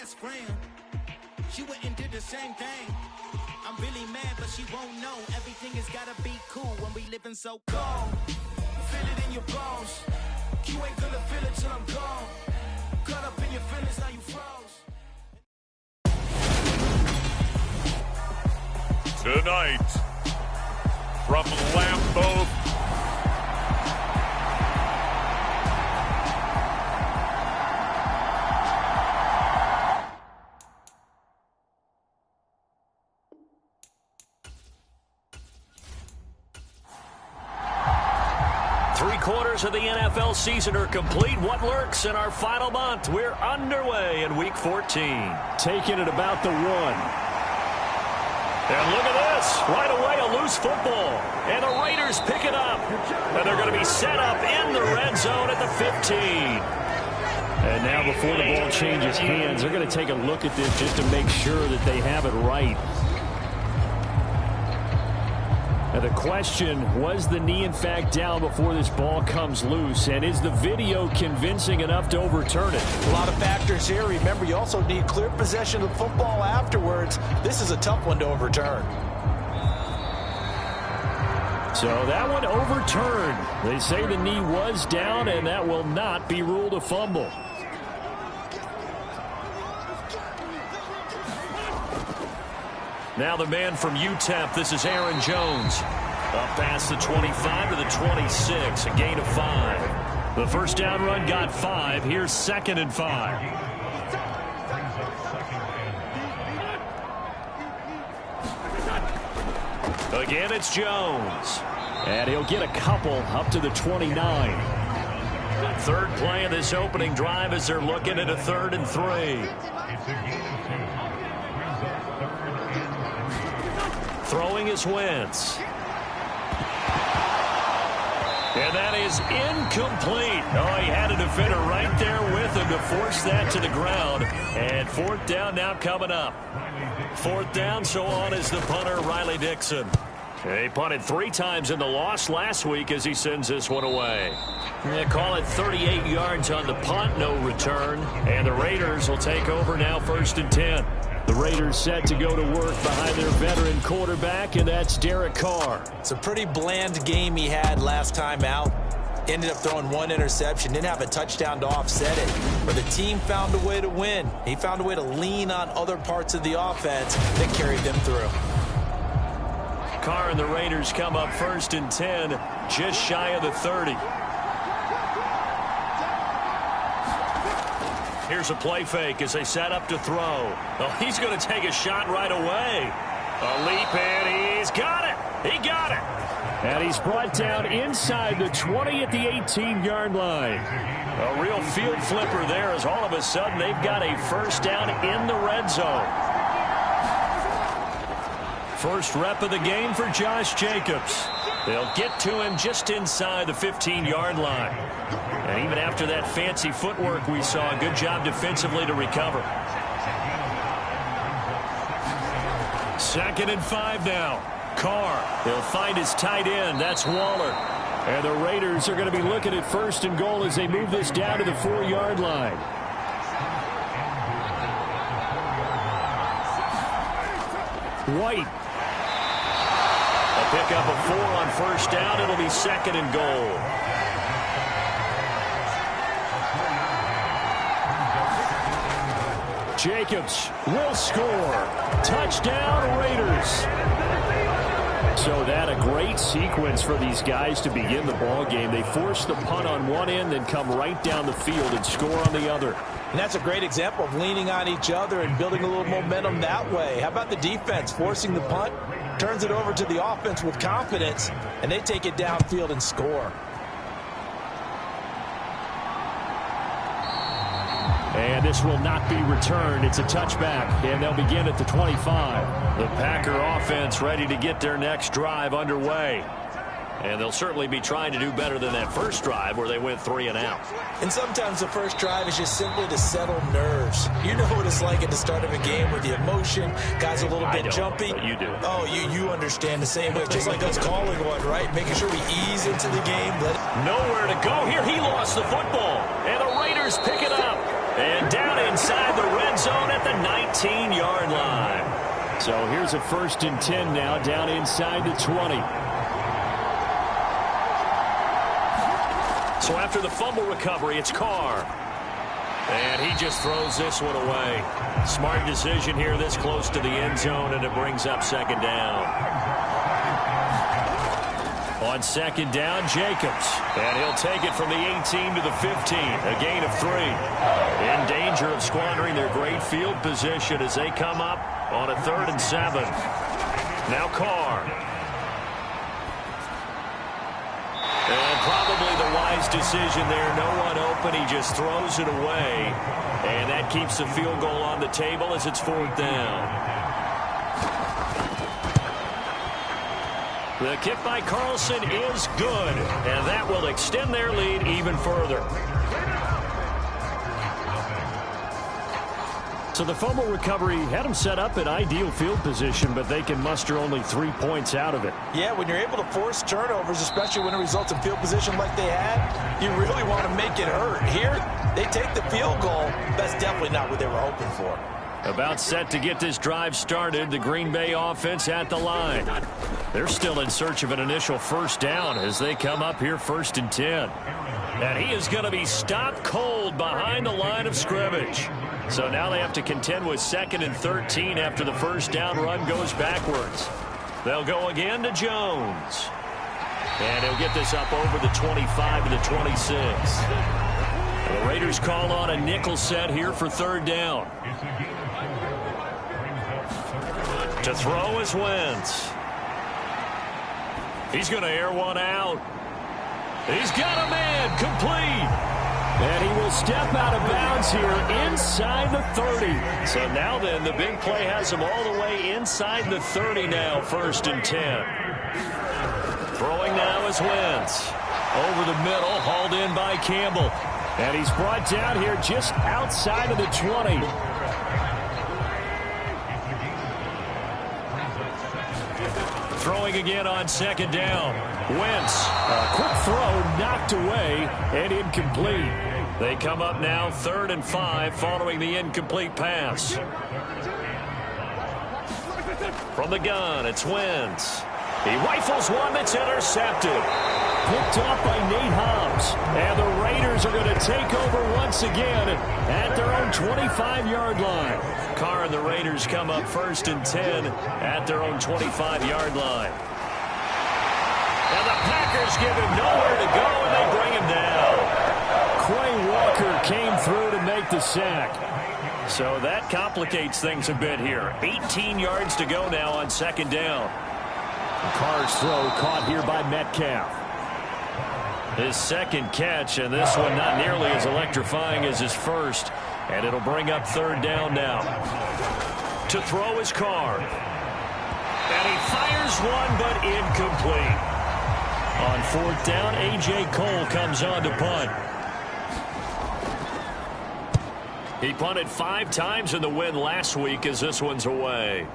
best friend. She went and did the same thing. I'm really mad, but she won't know. Everything has gotta be cool when we living so cold. Feel it in your bones. You ain't gonna feel it till I'm gone. Caught up in your feelings, now you froze. Tonight, from Lambeau. 3/4 of the NFL season are complete. What lurks in our final month? We're underway in Week 14. Taking it about the 1. And look at this. Right away, a loose football. And the Raiders pick it up. And they're going to be set up in the red zone at the 15. And now before the ball changes hands, they're going to take a look at this just to make sure that they have it right. Now the question, was the knee in fact down before this ball comes loose? And is the video convincing enough to overturn it? A lot of factors here. Remember, you also need clear possession of the football afterwards. This is a tough one to overturn. So that one overturned. They say the knee was down, and that will not be ruled a fumble. Now the man from UTEP, this is Aaron Jones. Up past the 25 to the 26, a gain of 5. The first down run got 5. Here's 2nd and 5. Again, it's Jones. And he'll get a couple up to the 29. Third play of this opening drive as they're looking at a 3rd and 3. Throwing is Wentz. And that is incomplete. Oh, he had a defender right there with him to force that to the ground. And 4th down now coming up. 4th down, so on is the punter, Riley Dixon. He punted 3 times in the loss last week as he sends this one away. They call it 38 yards on the punt, no return. And the Raiders will take over now 1st and 10. The Raiders set to go to work behind their veteran quarterback, and that's Derek Carr. It's a pretty bland game he had last time out. Ended up throwing 1 interception. Didn't have a touchdown to offset it. But the team found a way to win. He found a way to lean on other parts of the offense that carried them through. Carr and the Raiders come up 1st and 10, just shy of the 30. Here's a play fake as they set up to throw. Oh, he's going to take a shot right away. A leap, and he's got it. He got it. And he's brought down inside the 20 at the 18-yard line. A real field flipper there as all of a sudden they've got a 1st down in the red zone. First rep of the game for Josh Jacobs. They'll get to him just inside the 15-yard line. And even after that fancy footwork we saw, a good job defensively to recover. 2nd and 5 now. Carr, he'll find his tight end. That's Waller. And the Raiders are going to be looking at 1st and goal as they move this down to the 4-yard line. White. A pickup of 4 on 1st down. It'll be 2nd and goal. Jacobs will score. Touchdown, Raiders. So that a great sequence for these guys to begin the ball game. They force the punt on one end, then come right down the field and score on the other. And that's a great example of leaning on each other and building a little momentum that way. How about the defense forcing the punt? Turns it over to the offense with confidence, and they take it downfield and score. And this will not be returned. It's a touchback, and they'll begin at the 25. The Packer offense ready to get their next drive underway. And they'll certainly be trying to do better than that first drive where they went 3 and out. And sometimes the first drive is just simply to settle nerves. You know what it's like at the start of a game with the emotion. Guys a little bit jumpy. But you do. Oh, you understand the same way. Just like us calling one, right? Making sure we ease into the game. Nowhere to go here. He lost the football. And the Raiders pick it up. And down inside the red zone at the 19-yard line. So here's a 1st and 10 now, down inside the 20. So after the fumble recovery, it's Carr. And he just throws this one away. Smart decision here this close to the end zone, and it brings up 2nd down. On 2nd down, Jacobs. And he'll take it from the 18 to the 15, a gain of 3. In danger of squandering their great field position as they come up on a 3rd and 7. Now Carr. And probably the wise decision there. No one open. He just throws it away. And that keeps the field goal on the table as it's 4th down. The kick by Carlson is good. And that will extend their lead even further. So the fumble recovery had them set up in ideal field position, but they can muster only 3 points out of it. Yeah, when you're able to force turnovers, especially when it results in field position like they had, you really want to make it hurt. Here, they take the field goal. That's definitely not what they were hoping for. About set to get this drive started, the Green Bay offense at the line. They're still in search of an initial 1st down as they come up here 1st and 10. And he is going to be stopped cold behind the line of scrimmage. So now they have to contend with 2nd and 13 after the 1st down run goes backwards. They'll go again to Jones. And he'll get this up over the 25 to the 26. The Raiders call on a nickel set here for 3rd down. To throw is Wentz. He's going to air one out. He's got a man, complete. And he will step out of bounds here inside the 30. So now then, the big play has him all the way inside the 30 now, 1st and 10. Throwing now is Wentz. Over the middle, hauled in by Campbell. And he's brought down here just outside of the 20. Throwing again on 2nd down. Wentz. A quick throw knocked away and incomplete. They come up now 3rd and 5 following the incomplete pass. From the gun, it's Wentz. He rifles one that's intercepted. Picked off by Nate Hobbs. And the Raiders are going to take over once again at their own 25-yard line. Carr and the Raiders come up 1st and 10 at their own 25-yard line. And the Packers give him nowhere to go, and they bring him down. Quay Walker came through to make the sack. So that complicates things a bit here. 18 yards to go now on 2nd down. Carr's throw caught here by Metcalf. His 2nd catch, and this one not nearly as electrifying as his 1st. And it'll bring up 3rd down now. To throw is Carr. And he fires one, but incomplete. On 4th down, A.J. Cole comes on to punt. He punted 5 times in the win last week as this one's away.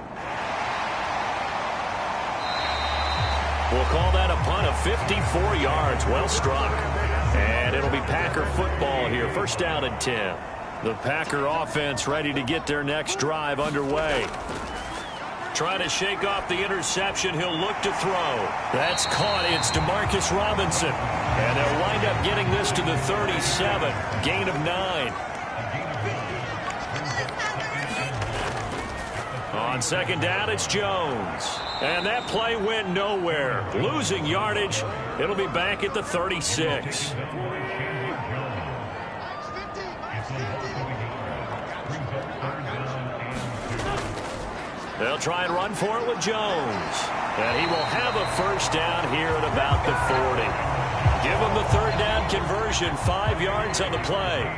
We'll call that a punt of 54 yards. Well struck. And it'll be Packer football here. 1st down and 10. The Packer offense ready to get their next drive underway. Trying to shake off the interception. He'll look to throw. That's caught. It's DeMarcus Robinson. And they'll wind up getting this to the 37. Gain of 9. On 2nd down, it's Jones. And that play went nowhere. Losing yardage. It'll be back at the 36. They'll try and run for it with Jones. And he will have a 1st down here at about the 40. Give him the 3rd down conversion. 5 yards on the play.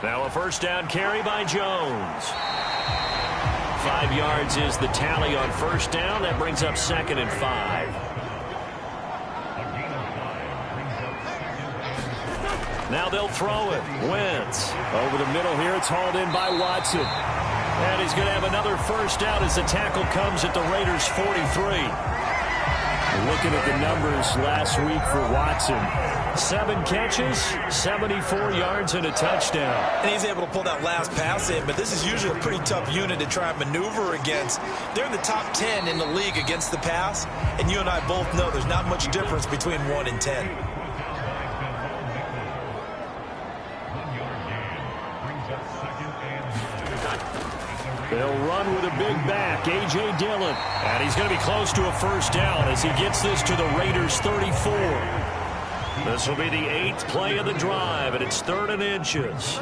Now a 1st down carry by Jones. 5 yards is the tally on 1st down. That brings up 2nd and 5. Now they'll throw it. Wentz. Over the middle here, it's hauled in by Watson. And he's going to have another 1st down as the tackle comes at the Raiders' 43. Looking at the numbers last week for Watson. 7 catches, 74 yards, and a touchdown. And he's able to pull that last pass in, but this is usually a pretty tough unit to try and maneuver against. They're in the top 10 in the league against the pass, and you and I both know there's not much difference between 1 and 10. They'll run with a big back, A.J. Dillon. And he's going to be close to a first down as he gets this to the Raiders' 34. This will be the 8th play of the drive, and it's 3rd and inches.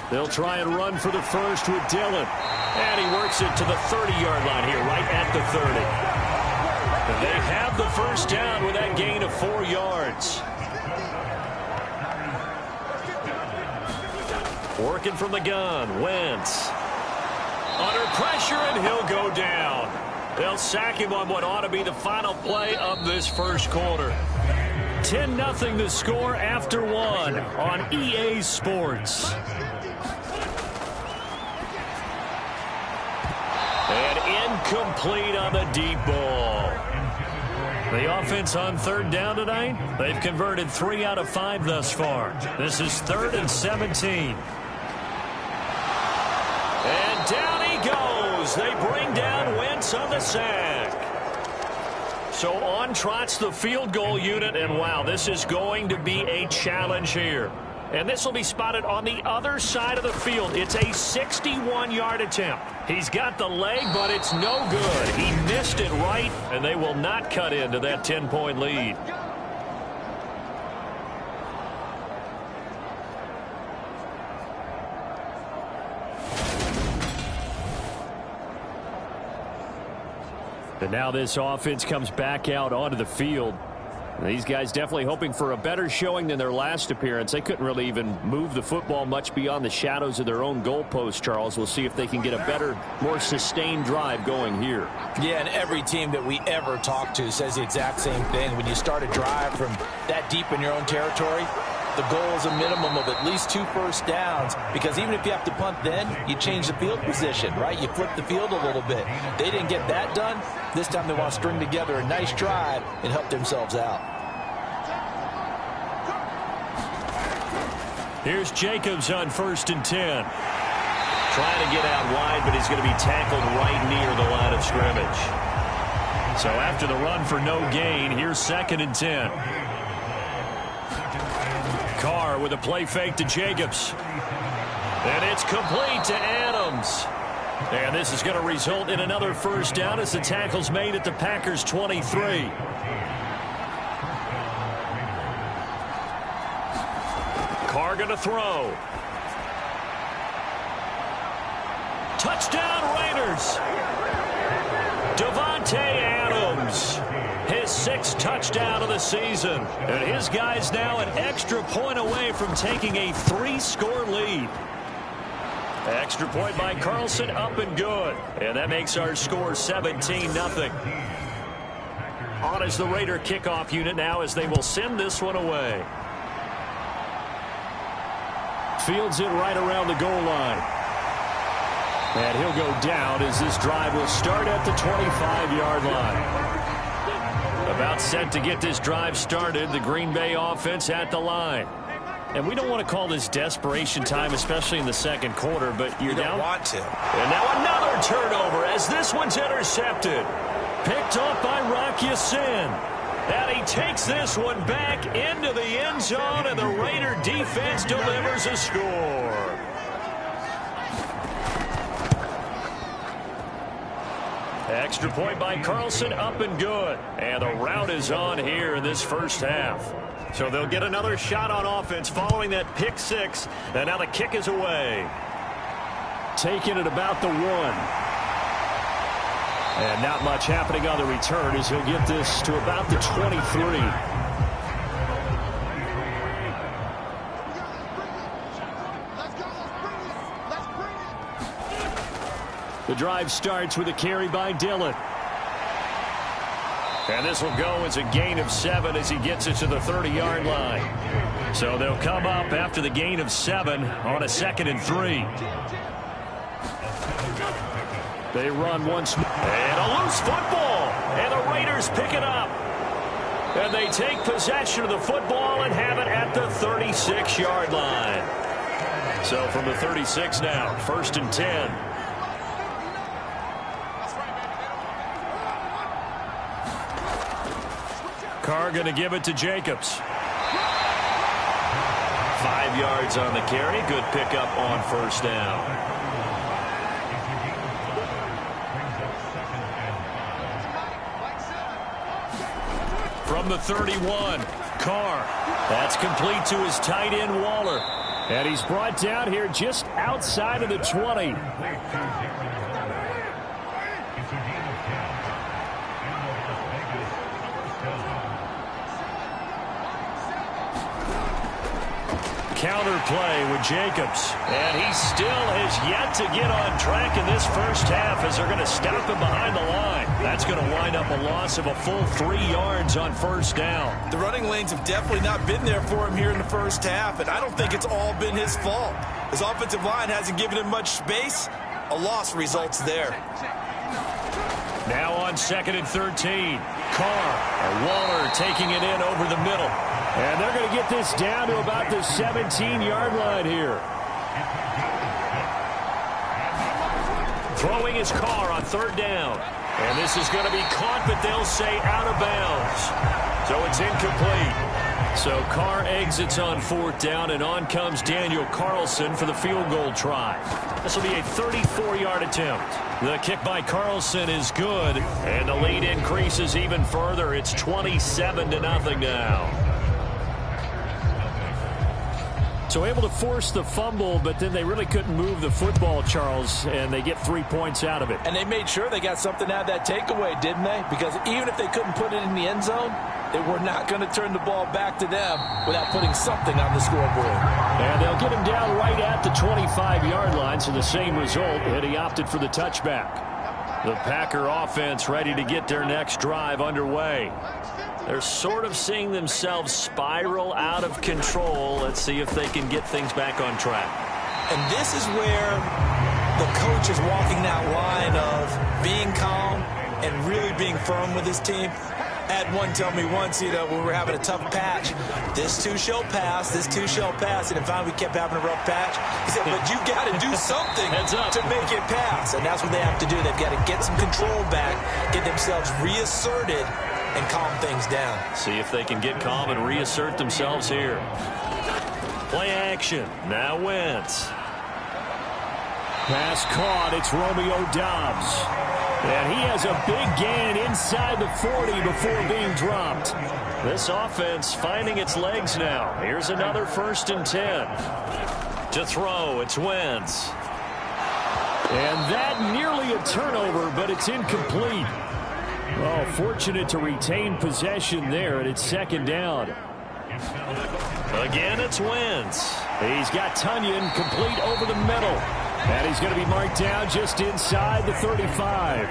They'll try and run for the first with Dillon. And he works it to the 30-yard line here, right at the 30. And they have the first down with that gain of 4 yards. Working from the gun, Wentz. Under pressure, and he'll go down. They'll sack him on what ought to be the final play of this first quarter. 10-0 the score after 1 on EA Sports. And incomplete on the deep ball. The offense on 3rd down tonight, they've converted 3 out of 5 thus far. This is 3rd and 17. And down he goes. They bring down Wentz on the sack. So on trots the field goal unit, and wow, this is going to be a challenge here. And this will be spotted on the other side of the field. It's a 61-yard attempt. He's got the leg, but it's no good. He missed it right, and they will not cut into that 10-point lead. And now this offense comes back out onto the field. And these guys definitely hoping for a better showing than their last appearance. They couldn't really even move the football much beyond the shadows of their own goalpost, Charles. We'll see if they can get a better, more sustained drive going here. Yeah, and every team that we ever talk to says the exact same thing. When you start a drive from that deep in your own territory, the goal is a minimum of at least 2 first downs, because even if you have to punt then, you change the field position, right? You flip the field a little bit. They didn't get that done. This time they want to string together a nice drive and help themselves out. Here's Jacobs on 1st and 10. Trying to get out wide, but he's going to be tackled right near the line of scrimmage. So after the run for no gain, here's 2nd and 10. Carr with a play fake to Jacobs. And it's complete to Adams. And this is going to result in another first down as the tackle's made at the Packers' 23. Carr going to throw. Touchdown Raiders. Devontae Adams. His 6th touchdown of the season. And his guys now an extra point away from taking a 3-score lead. Extra point by Carlson, up and good. And that makes our score 17-0. On is the Raider kickoff unit now as they will send this one away. Fields it right around the goal line. And he'll go down as this drive will start at the 25-yard line. About set to get this drive started, the Green Bay offense at the line. And we don't want to call this desperation time, especially in the second quarter, but you're down. You don't want to. And now another turnover as this one's intercepted. Picked off by Rock Ya-Sin. And he takes this one back into the end zone, and the Raider defense delivers a score. Extra point by Carlson, up and good. And the route is on here in this first half. So they'll get another shot on offense following that pick 6. And now the kick is away. Taking it about the 1. And not much happening on the return as he'll get this to about the 23. The drive starts with a carry by Dillon. And this will go as a gain of 7 as he gets it to the 30-yard line. So they'll come up after the gain of 7 on a 2nd and 3. They run once more. And a loose football. And the Raiders pick it up. And they take possession of the football and have it at the 36-yard line. So from the 36 now, 1st and 10. Carr going to give it to Jacobs. 5 yards on the carry. Good pickup on 1st down. From the 31, Carr. That's complete to his tight end, Waller. And he's brought down here just outside of the 20. Counter play with Jacobs. And he still has yet to get on track in this first half as they're going to stop him behind the line. That's going to wind up a loss of a full 3 yards on 1st down. The running lanes have definitely not been there for him here in the first half, and I don't think it's all been his fault. His offensive line hasn't given him much space. A loss results there. Now on 2nd and 13. Carr and Waller taking it in over the middle. And they're going to get this down to about the 17-yard line here. Throwing his Carr on 3rd down. And this is going to be caught, but they'll say out of bounds. So it's incomplete. So Carr exits on 4th down, and on comes Daniel Carlson for the field goal try. This will be a 34-yard attempt. The kick by Carlson is good, and the lead increases even further. It's 27-0 now. So able to force the fumble, but then they really couldn't move the football, Charles, and they get 3 points out of it. And they made sure they got something out of that takeaway, didn't they? Because even if they couldn't put it in the end zone, they were not going to turn the ball back to them without putting something on the scoreboard. And they'll get him down right at the 25-yard line, so the same result, and he opted for the touchback. The Packer offense ready to get their next drive underway. They're sort of seeing themselves spiral out of control. Let's see if they can get things back on track. And this is where the coach is walking that line of being calm and really being firm with his team. I had one tell me once, when we were having a tough patch, this too shall pass, this too shall pass. And finally we kept having a rough patch. He said, but you got to do something to make it pass. And that's what they have to do. They've got to get some control back, get themselves reasserted, and calm things down. See if they can get calm and reassert themselves here. Play action. Now Wentz. Pass caught. It's Romeo Doubs. And he has a big gain inside the 40 before being dropped. This offense finding its legs now. Here's another 1st and 10. To throw, it's Wentz. And that nearly a turnover, but it's incomplete. Oh, fortunate to retain possession there, and it's 2nd down. Again, it's Wentz. He's got Tunyon complete over the middle. And he's going to be marked down just inside the 35.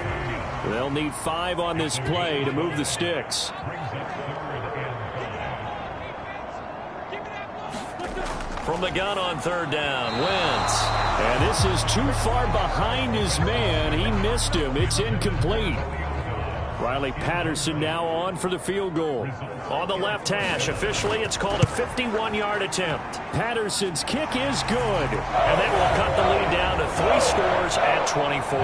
They'll need 5 on this play to move the sticks. From the gun on 3rd down, Wentz. And this is too far behind his man. He missed him. It's incomplete. Riley Patterson now on for the field goal. On the left hash, officially it's called a 51-yard attempt. Patterson's kick is good. And that will cut the lead down to 3 scores at 24.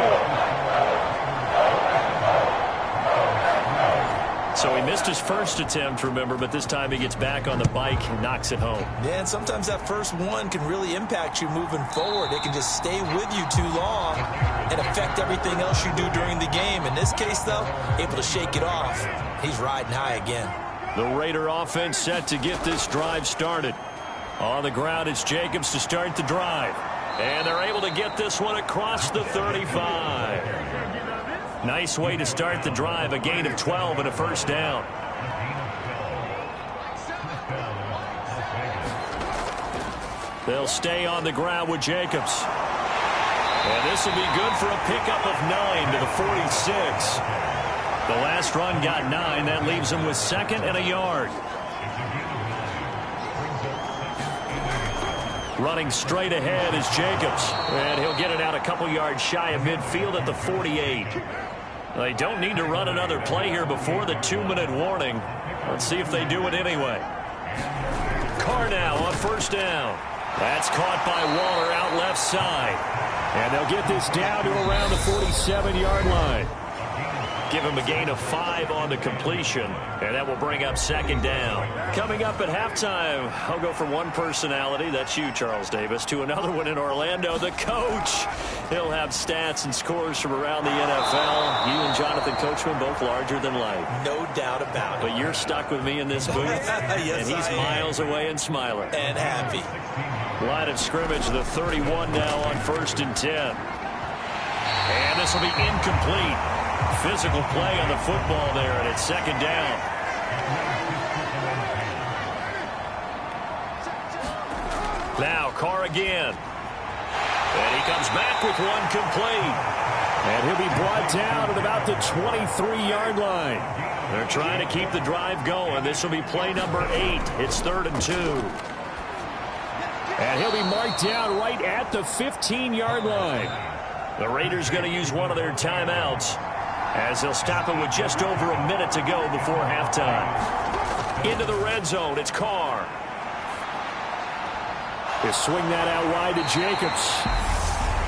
So he missed his first attempt, remember, but this time he gets back on the bike and knocks it home. Yeah, and sometimes that first one can really impact you moving forward. It can just stay with you too long and affect everything else you do during the game. In this case, though, able to shake it off. He's riding high again. The Raider offense set to get this drive started. On the ground, it's Jacobs to start the drive. And they're able to get this one across the 35. Nice way to start the drive, a gain of 12 and a 1st down. They'll stay on the ground with Jacobs. And this will be good for a pickup of 9 to the 46. The last run got 9. That leaves him with 2nd and a yard. Running straight ahead is Jacobs. And he'll get it out a couple yards shy of midfield at the 48. They don't need to run another play here before the 2-minute warning. Let's see if they do it anyway. Carr now on first down. That's caught by Waller out left side. And they'll get this down to around the 47-yard line. Give him a gain of 5 on the completion, and that will bring up second down. Coming up at halftime, I'll go from one personality, that's you, Charles Davis, to another one in Orlando, the coach. He'll have stats and scores from around the NFL. You and Jonathan Coachman both larger than life. No doubt about it. But you're stuck with me in this booth, yes, and he's miles away and smiling. And happy. Line of scrimmage, the 31 now on 1st and 10. And this will be incomplete. Physical play on the football there, and it's second down. Now Carr again. And he comes back with one complete. And he'll be brought down at about the 23-yard line. They're trying to keep the drive going. This will be play number 8. It's 3rd and 2. And he'll be marked down right at the 15-yard line. The Raiders going to use one of their timeouts, as they'll stop it with just over a minute to go before halftime. Into the red zone, it's Carr. They swing that out wide to Jacobs.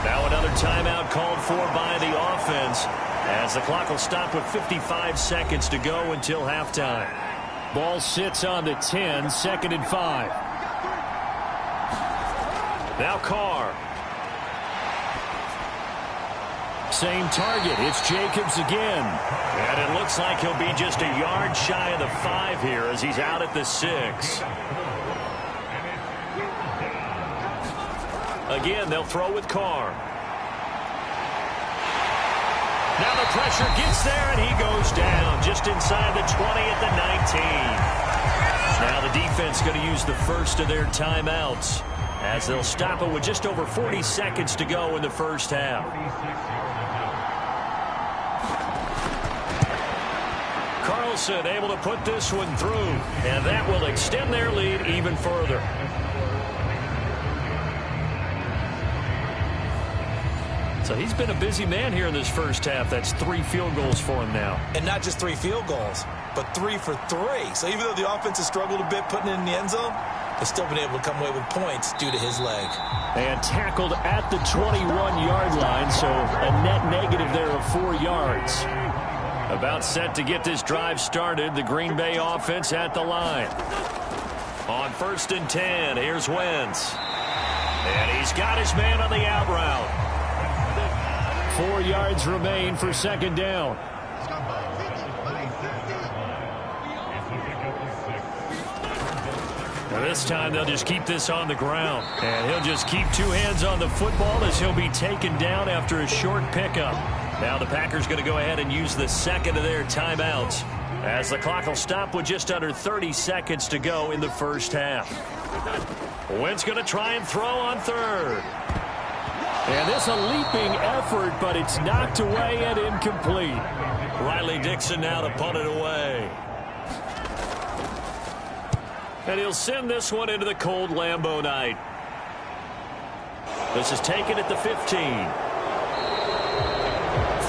Now another timeout called for by the offense, as the clock will stop with 55 seconds to go until halftime. Ball sits on the 10, 2nd and 5. Now Carr. Same target. It's Jacobs again. And it looks like he'll be just a yard shy of the 5 here as he's out at the 6. Again, they'll throw with Carr. Now the pressure gets there, and he goes down just inside the 20 at the 19. Now the defense going to use the first of their timeouts, as they'll stop it with just over 40 seconds to go in the first half. Carlson able to put this one through, and that will extend their lead even further. So he's been a busy man here in this first half. That's 3 field goals for him now. And not just 3 field goals, but 3 for 3. So even though the offense has struggled a bit putting it in the end zone, they've still been able to come away with points due to his leg. And tackled at the 21-yard line, so a net negative there of 4 yards. About set to get this drive started, the Green Bay offense at the line. On 1st and 10, here's Wentz. And he's got his man on the out route. 4 yards remain for second down. Now this time they'll just keep this on the ground. And he'll just keep 2 hands on the football as he'll be taken down after a short pickup. Now the Packers going to go ahead and use the second of their timeouts, as the clock will stop with just under 30 seconds to go in the first half. Wentz going to try and throw on 3rd. And this a leaping effort, but it's knocked away and incomplete. Riley Dixon now to punt it away. And he'll send this one into the cold Lambeau night. This is taken at the 15.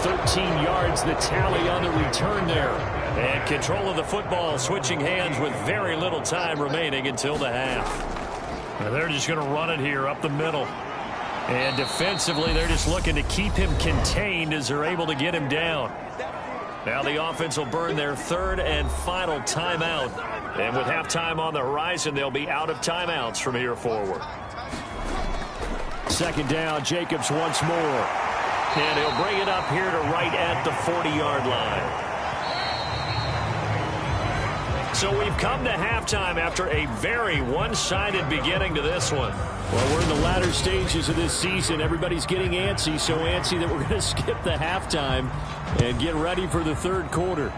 13 yards the tally on the return there. And control of the football switching hands with very little time remaining until the half. Now they're just going to run it here up the middle. And defensively, they're just looking to keep him contained as they're able to get him down. Now the offense will burn their 3rd and final timeout. And with halftime on the horizon, they'll be out of timeouts from here forward. Second down, Jacobs once more. And he'll bring it up here to right at the 40-yard line. So we've come to halftime after a very one-sided beginning to this one. Well, we're in the latter stages of this season. Everybody's getting antsy, so antsy that we're going to skip the halftime and get ready for the 3rd quarter.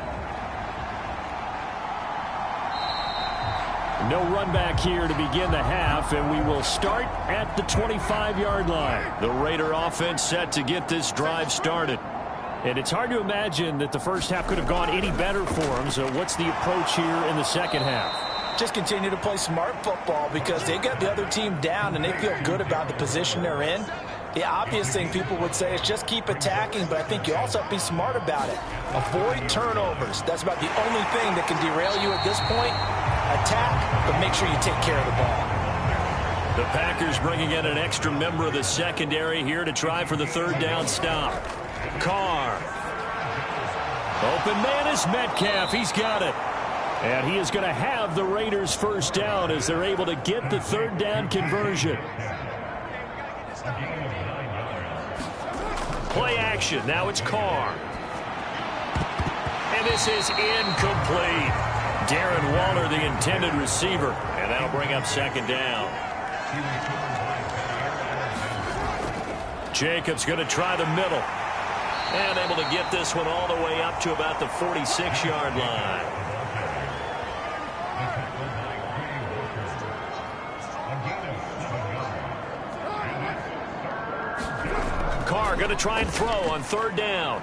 No run back here to begin the half, and we will start at the 25-yard line. The Raider offense set to get this drive started. And it's hard to imagine that the first half could have gone any better for them. So what's the approach here in the second half? Just continue to play smart football because they got the other team down and they feel good about the position they're in. The obvious thing people would say is just keep attacking, but I think you also have to be smart about it. Avoid turnovers. That's about the only thing that can derail you at this point. Attack, but make sure you take care of the ball. The Packers bringing in an extra member of the secondary here to try for the third down stop. Carr. Open man is Metcalf. He's got it. And he is going to have the Raiders first down as they're able to get the third down conversion. Play action. Now it's Carr. And this is incomplete. Darren Waller, the intended receiver. And that'll bring up second down. Jacobs going to try the middle. And able to get this one all the way up to about the 46-yard line. Carr going to try and throw on third down.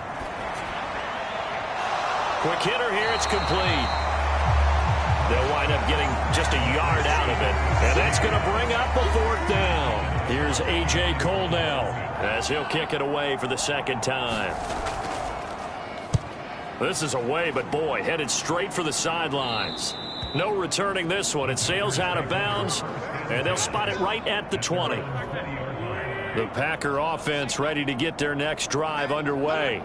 Quick hitter here. It's complete. They'll wind up getting just a yard out of it. And that's going to bring up a fourth down. Here's A.J. Cole now as he'll kick it away for the second time. This is away, but boy, headed straight for the sidelines. No returning this one. It sails out of bounds, and they'll spot it right at the 20. The Packer offense ready to get their next drive underway.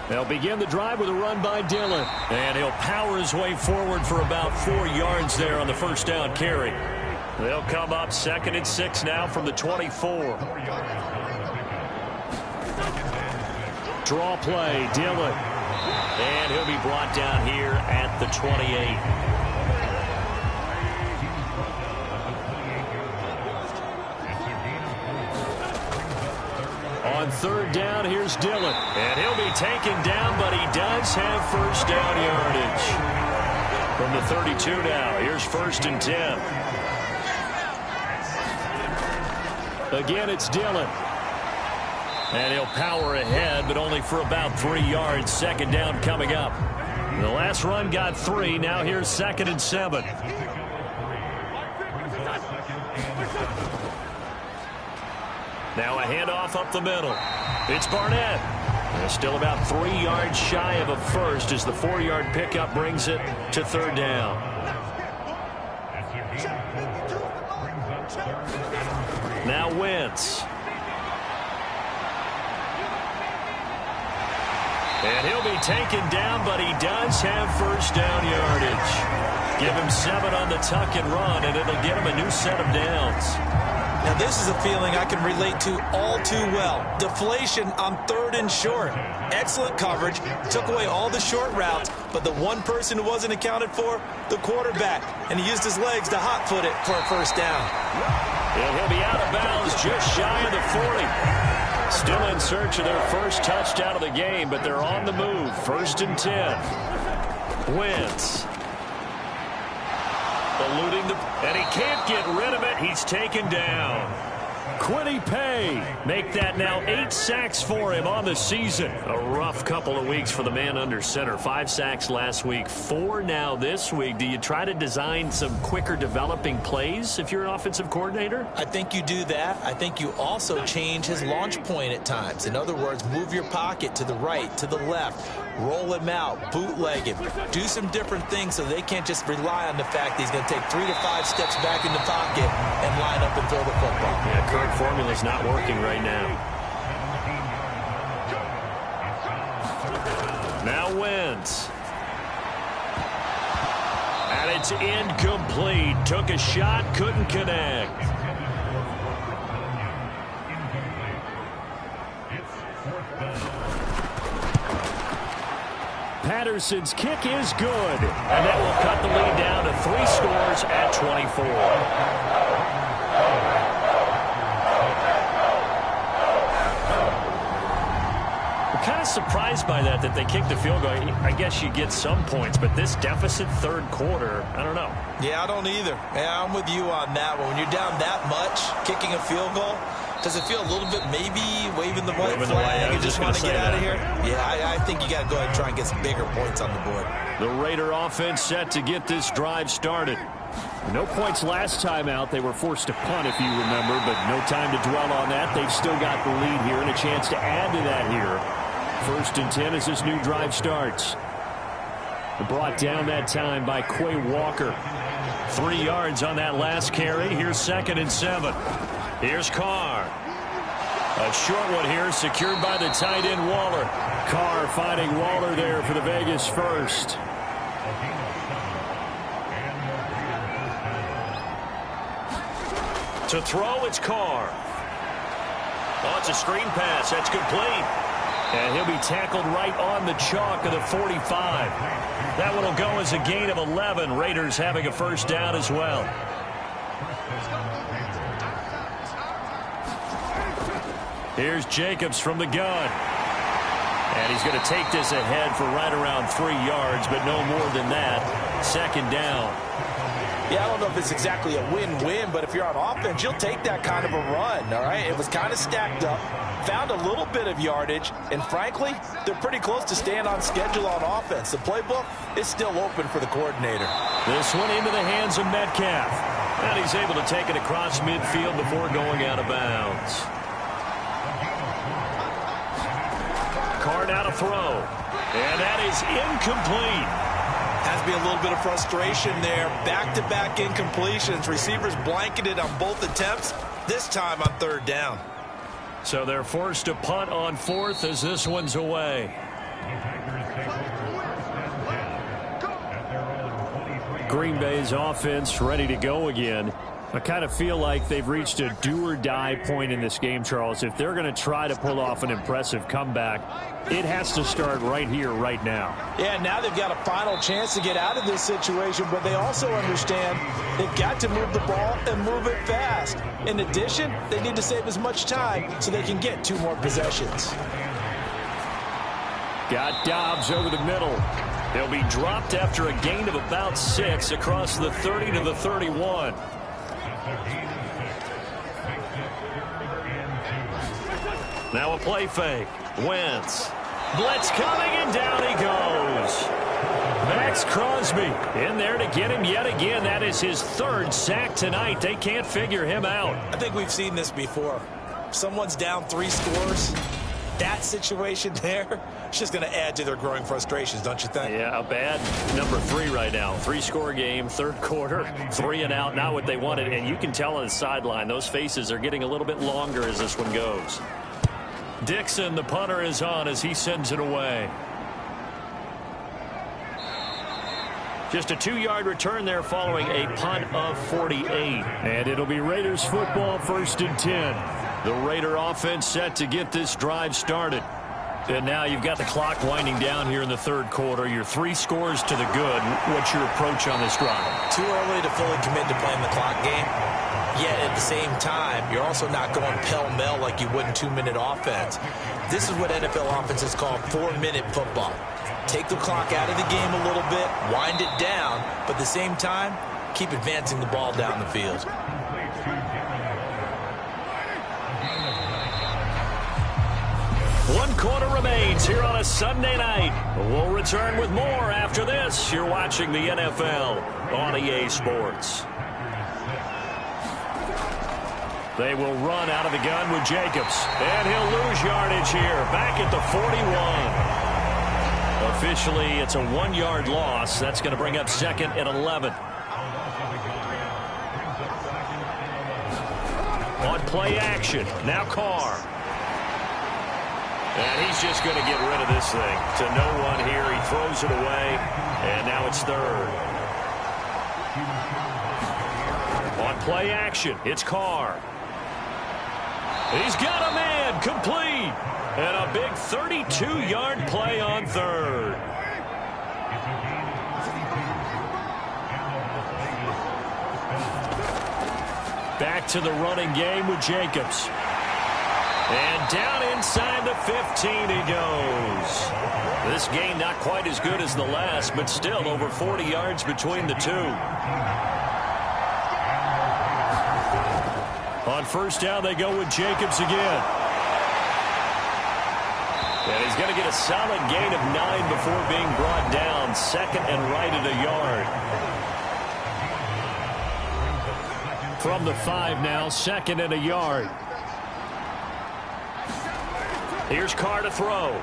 They'll begin the drive with a run by Dillon. And he'll power his way forward for about 4 yards there on the first down carry. They'll come up 2nd and 6 now from the 24. Draw play, Dillon. And he'll be brought down here at the 28. On third down, here's Dillon. And he'll be taken down, but he does have first down yardage. From the 32 now, here's 1st and 10. Again, it's Dillon. And he'll power ahead, but only for about 3 yards. Second down coming up. The last run got 3. Now here's 2nd and 7. Now a handoff up the middle. It's Barnett. They're still about 3 yards shy of a first as the 4-yard pickup brings it to third down. Now Wentz. And he'll be taken down, but he does have first down yardage. Give him 7 on the tuck and run, and it'll get him a new set of downs. Now, this is a feeling I can relate to all too well. Deflation on 3rd and short. Excellent coverage. Took away all the short routes, but the one person who wasn't accounted for, the quarterback. And he used his legs to hot-foot it for a first down. And he'll be out of bounds just shy of the 40. Still in search of their first touchdown of the game, but they're on the move. 1st and 10. Wentz. Eluding the, and he can't get rid of it. He's taken down. Quiddy Pay make that now 8 sacks for him on the season. A rough couple of weeks for the man under center. 5 sacks last week, 4 now this week. Do you try to design some quicker developing plays if you're an offensive coordinator? I think you do that. I think you also change his launch point at times. In other words, move your pocket to the right, to the left, roll him out, bootleg him, do some different things so they can't just rely on the fact that he's going to take 3 to 5 steps back in the pocket and line up and throw the football. Yeah, current formula's not working right now. Now Wentz. And it's incomplete. Took a shot, couldn't connect. Patterson's kick is good. And that will cut the lead down to 3 scores at 24. Kind of surprised by that they kicked the field goal. I guess you get some points, but this deficit third quarter, I don't know. Yeah, I don't either. Yeah, I'm with you on that one. When you're down that much, kicking a field goal, does it feel a little bit maybe waving the white flag and just want to get out of here? Yeah, I think you got to go ahead and try and get some bigger points on the board. The Raider offense set to get this drive started. No points last time out. They were forced to punt, if you remember, but no time to dwell on that. They've still got the lead here and a chance to add to that here. 1st and 10 as this new drive starts. Brought down that time by Quay Walker. 3 yards on that last carry. Here's 2nd and 7. Here's Carr. A short one here, secured by the tight end Waller. Carr finding Waller there for the Vegas first. To throw, it's Carr. Oh, it's a screen pass. That's complete. And he'll be tackled right on the chalk of the 45. That one will go as a gain of 11. Raiders having a first down as well. Here's Jacobs from the gun. And he's going to take this ahead for right around 3 yards, but no more than that. 2nd down. Yeah, I don't know if it's exactly a win-win, but if you're on offense, you'll take that kind of a run, all right? It was kind of stacked up, found a little bit of yardage, and frankly, they're pretty close to staying on schedule on offense. The playbook is still open for the coordinator. This one into the hands of Metcalf. And he's able to take it across midfield before going out of bounds. Carr now to throw. And that is incomplete. Has to be a little bit of frustration there. Back-to-back incompletions. Receivers blanketed on both attempts, this time on 3rd down. So they're forced to punt on 4th as this one's away. Green Bay's offense ready to go again. I kind of feel like they've reached a do-or-die point in this game, Charles. If they're going to try to pull off an impressive comeback, it has to start right here, right now. Yeah, now they've got a final chance to get out of this situation, but they also understand they've got to move the ball and move it fast. In addition, they need to save as much time so they can get 2 more possessions. Got Dobbs over the middle. He'll be dropped after a gain of about 6 across the 30 to the 31. Now a play fake. Wentz. Blitz coming, and down he goes. Max Crosby in there to get him yet again. That is his 3rd sack tonight. They can't figure him out. I think we've seen this before. Someone's down 3 scores. That situation there, it's just going to add to their growing frustrations, don't you think? Yeah, a bad number 3 right now. 3-score game, 3rd quarter, 3 and out, not what they wanted. And you can tell on the sideline, those faces are getting a little bit longer as this one goes. Dixon, the punter, is on as he sends it away. Just a 2-yard return there following a punt of 48. And it'll be Raiders football, 1st and 10. The Raider offense set to get this drive started. And now you've got the clock winding down here in the 3rd quarter. You're 3 scores to the good. What's your approach on this drive? Too early to fully commit to playing the clock game. Yet at the same time, you're also not going pell-mell like you would in 2-minute offense. This is what NFL offenses call 4-minute football. Take the clock out of the game a little bit, wind it down, but at the same time, keep advancing the ball down the field. One quarter remains here on a Sunday night. We'll return with more after this. You're watching the NFL on EA Sports. They will run out of the gun with Jacobs. And he'll lose yardage here. Back at the 41. Officially, it's a 1-yard loss. That's going to bring up 2nd and 11. On play action. Now Carr. And he's just going to get rid of this thing. To no one here. He throws it away. And now it's 3rd. On play action. It's Carr. He's got a man, complete, and a big 32-yard play on 3rd. Back to the running game with Jacobs. And down inside the 15 he goes. This game not quite as good as the last, but still over 40 yards between the two. On 1st down, they go with Jacobs again. And he's going to get a solid gain of 9 before being brought down. 2nd and right at a yard. From the 5 now, 2nd and a yard. Here's Carr to throw.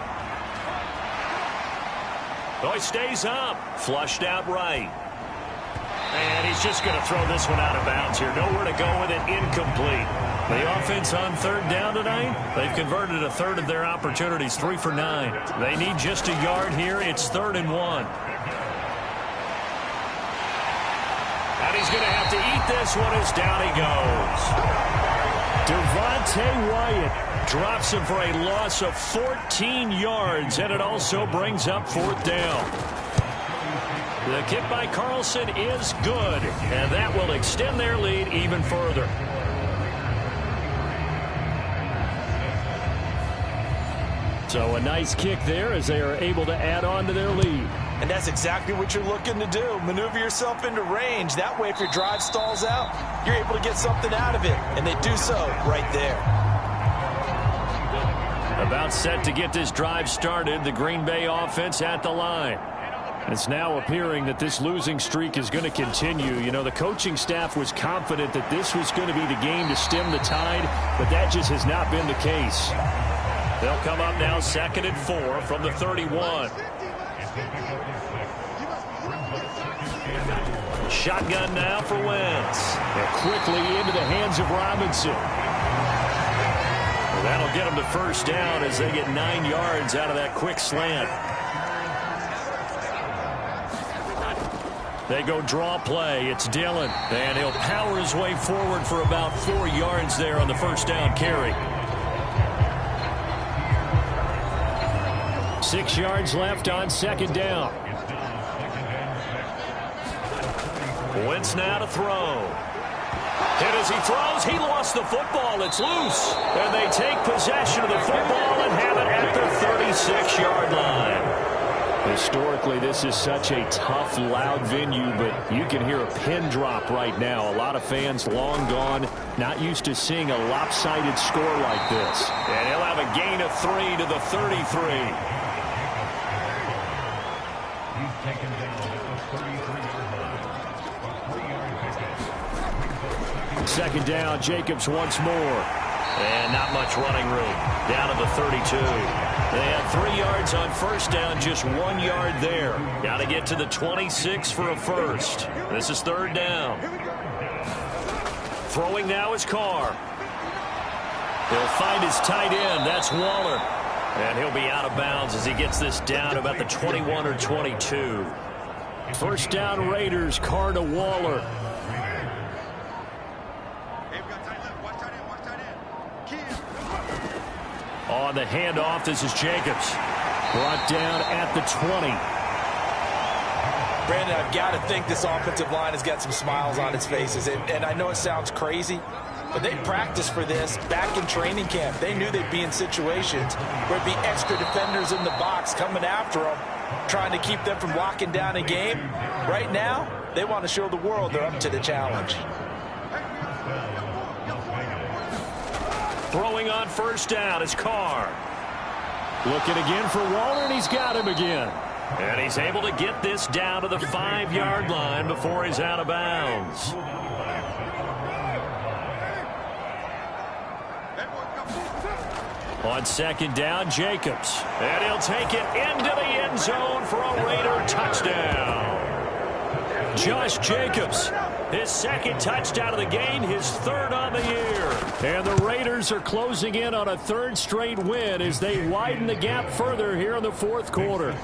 Oh, he stays up. Flushed out right. And he's just going to throw this one out of bounds here. Nowhere to go with it. Incomplete. The offense on 3rd down tonight, they've converted a third of their opportunities, 3 for 9. They need just a yard here. It's 3rd and 1. And he's going to have to eat this one as down he goes. Devontae Wyatt drops him for a loss of 14 yards, and it also brings up 4th down. The kick by Carlson is good, and that will extend their lead even further. So a nice kick there as they are able to add on to their lead. And that's exactly what you're looking to do. Maneuver yourself into range. That way, if your drive stalls out, you're able to get something out of it. And they do so right there. About set to get this drive started. The Green Bay offense at the line. It's now appearing that this losing streak is going to continue. You know, the coaching staff was confident that this was going to be the game to stem the tide, but that just has not been the case. They'll come up now 2nd and 4 from the 31. Shotgun now for Wentz. And quickly into the hands of Robinson. Well, that'll get them to 1st down as they get 9 yards out of that quick slant. They go draw play. It's Dillon. And he'll power his way forward for about 4 yards there on the 1st down carry. 6 yards left on 2nd down. Wentz now to throw. Hit as he throws. He lost the football. It's loose. And they take possession of the football and have it at the 36-yard line. Historically, this is such a tough, loud venue, but you can hear a pin drop right now. A lot of fans long gone, not used to seeing a lopsided score like this. And he'll have a gain of 3 to the 33. 2nd down, Jacobs once more. And not much running room. Down to the 32. They had 3 yards on 1st down, just 1 yard there. Got to get to the 26 for a first. This is 3rd down. Throwing now is Carr. He'll find his tight end. That's Waller. And he'll be out of bounds as he gets this down to about the 21 or 22. 1st down Raiders, Carr to Waller. On the handoff, this is Jacobs. Brought down at the 20. Brandon, I've got to think this offensive line has got some smiles on its faces. And I know it sounds crazy, but they practiced for this back in training camp. They knew they'd be in situations where it'd be extra defenders in the box coming after them, trying to keep them from locking down a game. Right now, they want to show the world they're up to the challenge. Throwing on 1st down is Carr. Looking again for Waller, and he's got him again. And he's able to get this down to the 5-yard line before he's out of bounds. On 2nd down, Jacobs. And he'll take it into the end zone for a Raider touchdown. Josh Jacobs, his 2nd touchdown of the game, his 3rd on the year. And the Raiders are closing in on a 3rd straight win as they widen the gap further here in the 4th quarter.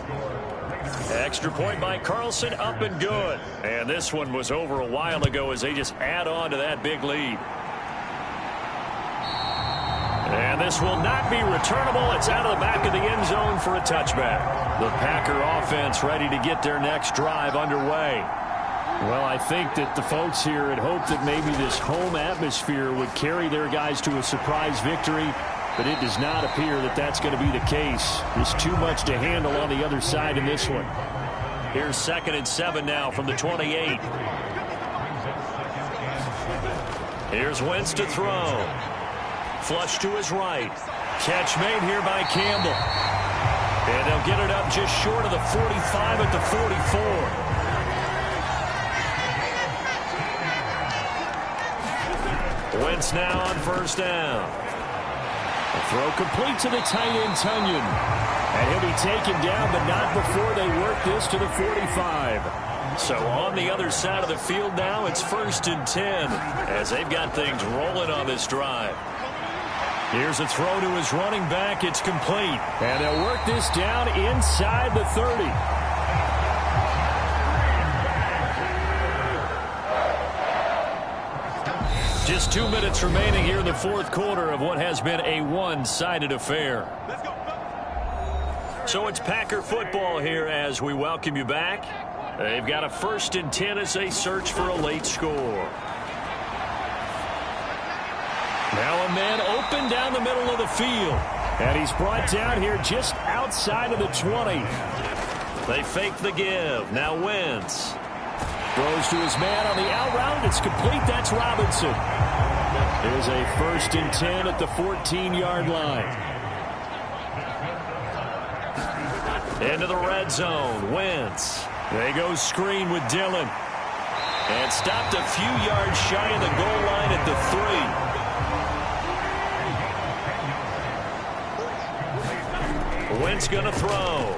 Extra point by Carlson, up and good. And this one was over a while ago as they just add on to that big lead. And this will not be returnable. It's out of the back of the end zone for a touchback. The Packer offense ready to get their next drive underway. Well, I think that the folks here had hoped that maybe this home atmosphere would carry their guys to a surprise victory, but it does not appear that that's going to be the case. There's too much to handle on the other side in this one. Here's 2nd and 7 now from the 28. Here's Wentz to throw. Flush to his right. Catch made here by Campbell. And they'll get it up just short of the 45 at the 44. Wentz now on first down. The throw complete to the tight end, Tunyon. And he'll be taken down, but not before they work this to the 45. So on the other side of the field now, it's 1st and 10 as they've got things rolling on this drive. Here's a throw to his running back. It's complete. And they'll work this down inside the 30. Just 2 minutes remaining here in the fourth quarter of what has been a one-sided affair. So it's Packer football here as we welcome you back. They've got a 1st and 10 as they search for a late score. Now a man open down the middle of the field. And he's brought down here just outside of the 20. They fake the give. Now Wentz. Throws to his man on the out route. It's complete. That's Robinson. Here's a 1st and 10 at the 14-yard line. Into the red zone. Wentz. They go screen with Dillon. And stopped a few yards shy of the goal line at the 3. Wentz going to throw.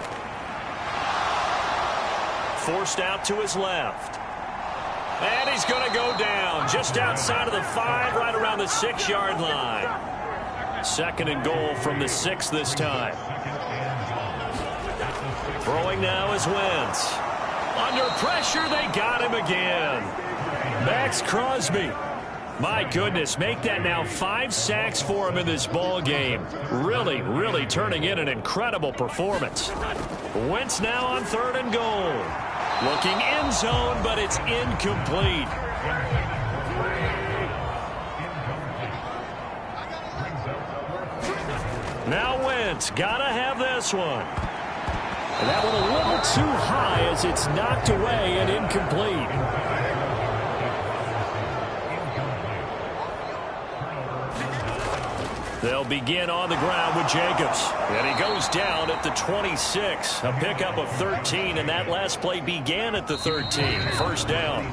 Forced out to his left. And he's going to go down just outside of the 5, right around the 6-yard line. 2nd and goal from the 6 this time. Throwing now is Wentz. Under pressure, they got him again. Max Crosby. My goodness, make that now 5 sacks for him in this ball game. Really, really turning in an incredible performance. Wentz now on 3rd and goal. Looking end zone, but it's incomplete. Now Wentz, gotta have this one. And that one a little too high as it's knocked away and incomplete. They'll begin on the ground with Jacobs. And he goes down at the 26. A pickup of 13, and that last play began at the 13. 1st down.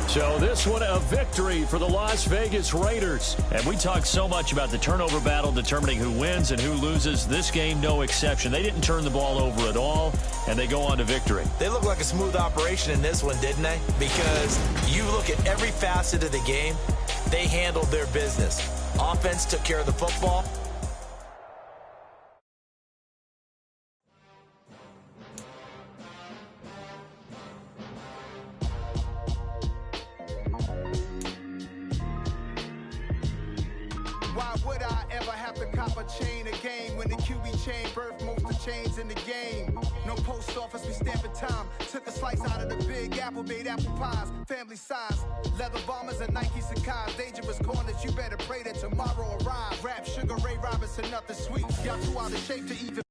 So this one a victory for the Las Vegas Raiders. And we talk so much about the turnover battle determining who wins and who loses. This game, no exception. They didn't turn the ball over at all, and they go on to victory. They look like a smooth operation in this one, didn't they? Because you look at every facet of the game, they handled their business. Offense took care of the football. Why would I ever have to cop a chain a game when the QB chain birthed most of the chains in the game? No post office, we stamping time. Took a slice out of the big apple, made apple pies, family size. Leather bombers and Nike Sacai's. Dangerous corners, you better pray that tomorrow arrives. Rap, Sugar Ray Robinson, nothing sweet. Y'all too out of shape to even